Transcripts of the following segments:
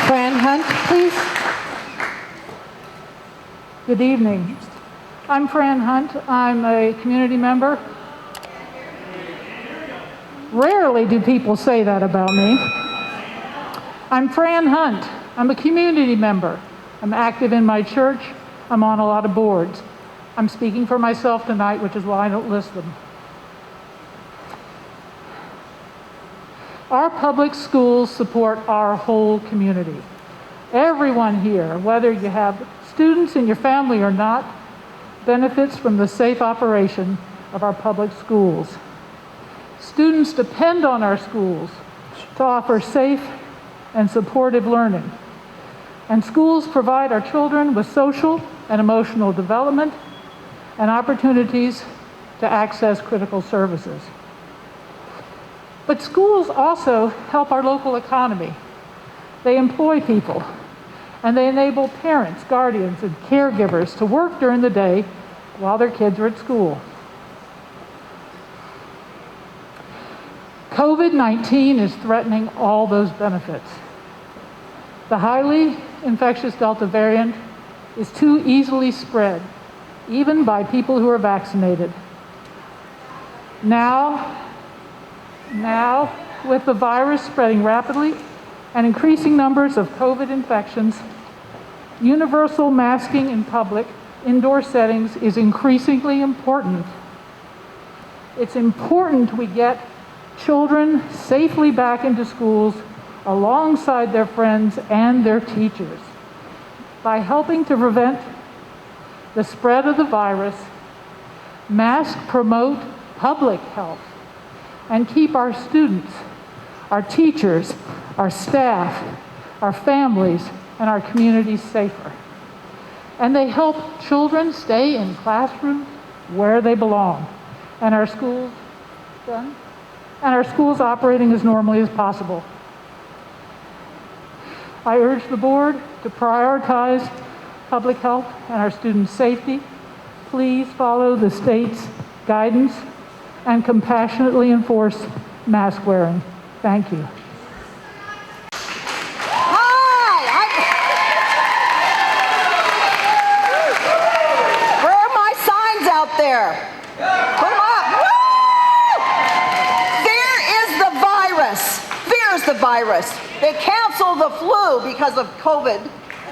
Fran Hunt, please. Good evening. I'm Fran Hunt. I'm a community member. Rarely do people say that about me. I'm Fran Hunt. I'm a community member. I'm active in my church. I'm on a lot of boards. I'm speaking for myself tonight, which is why I don't list them. Our public schools support our whole community. Everyone here, whether you have students in your family or not, benefits from the safe operation of our public schools. Students depend on our schools to offer safe and supportive learning. And schools provide our children with social and emotional development and opportunities to access critical services. But schools also help our local economy. They employ people, and they enable parents, guardians, and caregivers to work during the day while their kids are at school. COVID-19 is threatening all those benefits. The highly infectious Delta variant is too easily spread, even by people who are vaccinated. Now, with the virus spreading rapidly and increasing numbers of COVID infections, universal masking in public, indoor settings is increasingly important. It's important we get children safely back into schools alongside their friends and their teachers. By helping to prevent the spread of the virus, masks promote public health and keep our students, our teachers, our staff, our families, and our communities safer. And they help children stay in classrooms where they belong, and our schools operating as normally as possible. I urge the board to prioritize public health and our students' safety. Please follow the state's guidance and compassionately enforce mask wearing. Thank you. Where are my signs out there? Put them up. Woo! Fear is the virus. Fear is the virus. They canceled the flu because of COVID.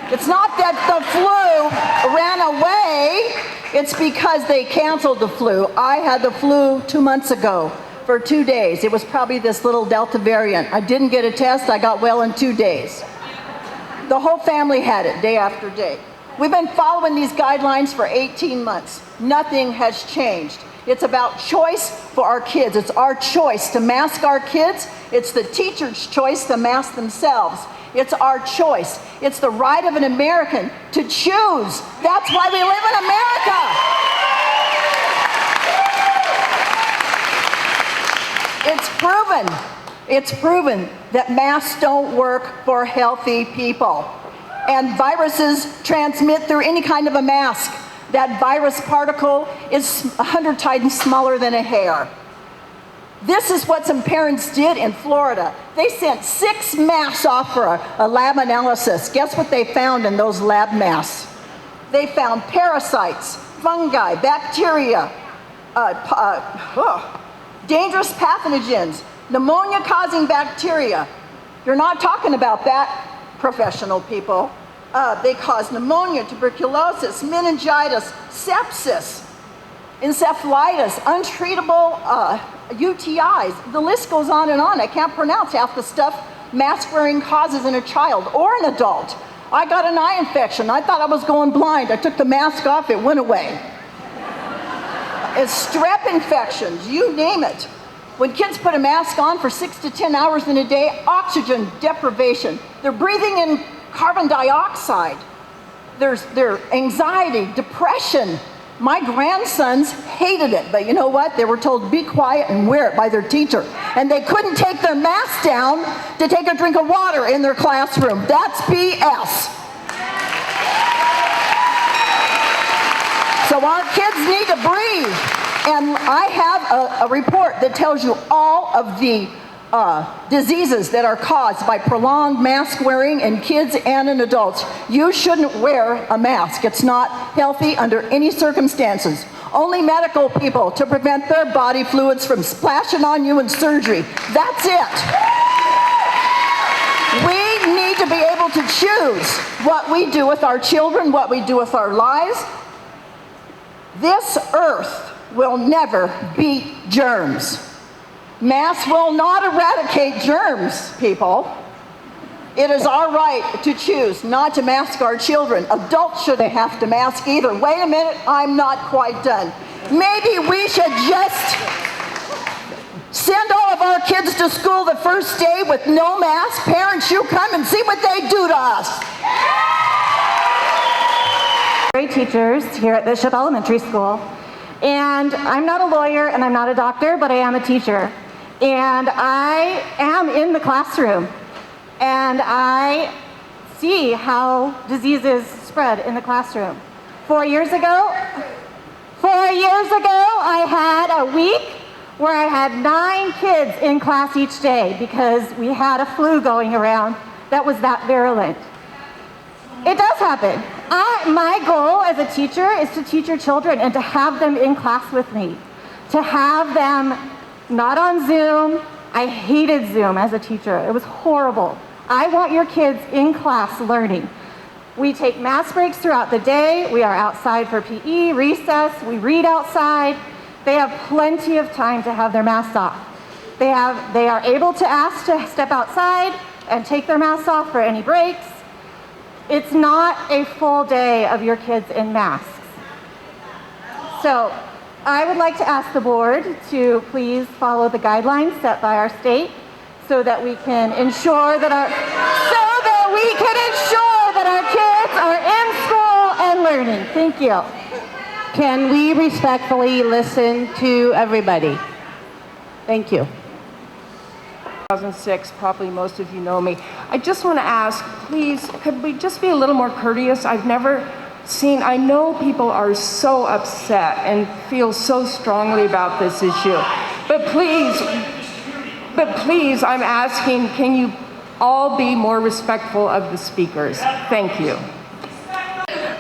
It's not that the flu ran away. It's because they canceled the flu. I had the flu 2 months ago for 2 days. It was probably this little Delta variant. I didn't get a test. I got well in 2 days. The whole family had it day after day. We've been following these guidelines for 18 months. Nothing has changed. It's about choice for our kids. It's our choice to mask our kids. It's the teacher's choice to mask themselves. It's our choice. It's the right of an American to choose. That's why we live in America. It's proven that masks don't work for healthy people. And viruses transmit through any kind of a mask. That virus particle is 100 times smaller than a hair. This is what some parents did in Florida. They sent 6 masks off for a lab analysis. Guess what they found in those lab masks? They found parasites, fungi, bacteria, dangerous pathogens, pneumonia-causing bacteria. You're not talking about that, professional people. They cause pneumonia, tuberculosis, meningitis, sepsis, encephalitis, untreatable UTIs. The list goes on and on. I can't pronounce half the stuff mask wearing causes in a child or an adult. I got an eye infection. I thought I was going blind. I took the mask off, it went away. It's strep infections, you name it. When kids put a mask on for 6 to 10 hours in a day, oxygen deprivation. They're breathing in carbon dioxide. There's anxiety, depression. My grandsons hated it, but you know what? They were told, be quiet and wear it by their teacher. And they couldn't take their mask down to take a drink of water in their classroom. That's BS. So our kids need to breathe. And I have a report that tells you all of the diseases that are caused by prolonged mask wearing in kids and in adults. You shouldn't wear a mask. It's not healthy under any circumstances. Only medical people to prevent their body fluids from splashing on you in surgery. That's it. We need to be able to choose what we do with our children, what we do with our lives. This earth will never beat germs. Masks will not eradicate germs, people. It is our right to choose not to mask our children. Adults shouldn't have to mask either. Wait a minute, I'm not quite done. Maybe we should just send all of our kids to school the first day with no mask. Parents, you come and see what they do to us. Great teachers here at Bishop Elementary School. And I'm not a lawyer and I'm not a doctor, but I am a teacher. And I am in the classroom. And I see how diseases spread in the classroom. 4 years ago, I had a week where I had 9 kids in class each day because we had a flu going around that was that virulent. It does happen. My goal as a teacher is to teach your children and to have them in class with me. To have them not on Zoom. I hated Zoom as a teacher. It was horrible. I want your kids in class learning. We take mask breaks throughout the day. We are outside for PE, recess. We read outside. They have plenty of time to have their masks off. They are able to ask to step outside and take their masks off for any breaks. It's not a full day of your kids in masks. So I would like to ask the board to please follow the guidelines set by our state so that we can ensure that our kids are in school and learning. Thank you. Can we respectfully listen to everybody? Thank you. 2006, probably most of you know me. I just want to ask, please, could we just be a little more courteous? I've never seen, I know people are so upset and feel so strongly about this issue, but please, I'm asking, can you all be more respectful of the speakers? Thank you.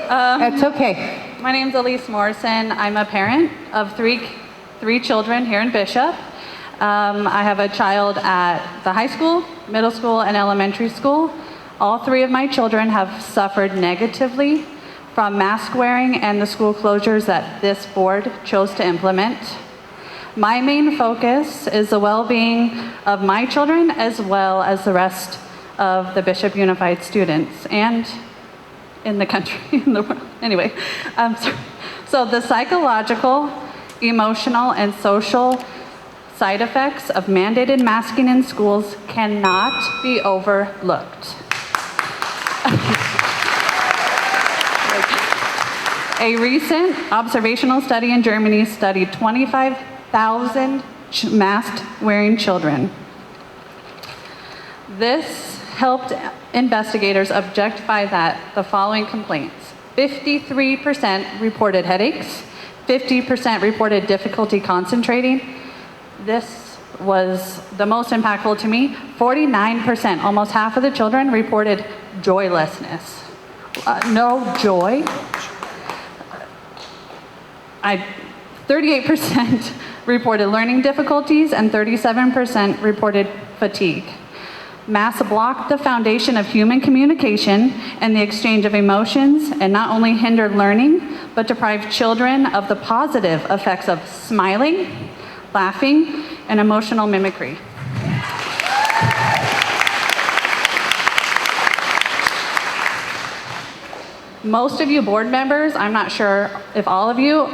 That's okay. My name's Elise Morrison. I'm a parent of three children here in Bishop. I have a child at the high school, middle school, and elementary school. All 3 of my children have suffered negatively from mask wearing and the school closures that this board chose to implement. My main focus is the well-being of my children as well as the rest of the Bishop Unified students and in the country, in the world. Anyway, so the psychological, emotional, and social side effects of mandated masking in schools cannot be overlooked. A recent observational study in Germany studied 25,000 mask-wearing children. This helped investigators objectify the following complaints. 53% reported headaches, 50% reported difficulty concentrating. This was the most impactful to me. 49%, almost half of the children, reported joylessness. No joy. 38% reported learning difficulties and 37% reported fatigue. Masks block the foundation of human communication and the exchange of emotions and not only hinder learning, but deprive children of the positive effects of smiling, laughing, and emotional mimicry. Most of you board members, I'm not sure if all of you,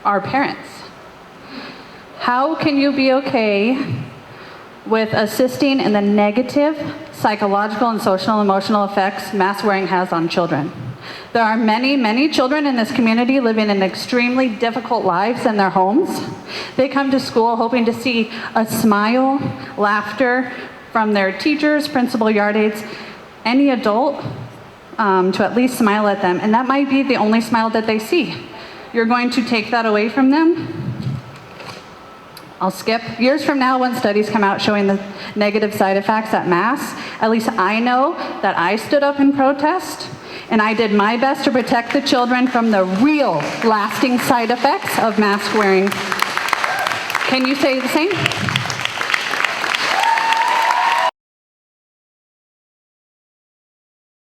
are parents. How can you be okay with assisting in the negative psychological and social and emotional effects mask wearing has on children? There are many, many children in this community living in extremely difficult lives in their homes. They come to school hoping to see a smile, laughter from their teachers, principal, yard aides, any adult to at least smile at them. And that might be the only smile that they see. You're going to take that away from them? I'll skip. Years from now, when studies come out showing the negative side effects at masks, at least I know that I stood up in protest, and I did my best to protect the children from the real lasting side effects of mask wearing. Can you say the same?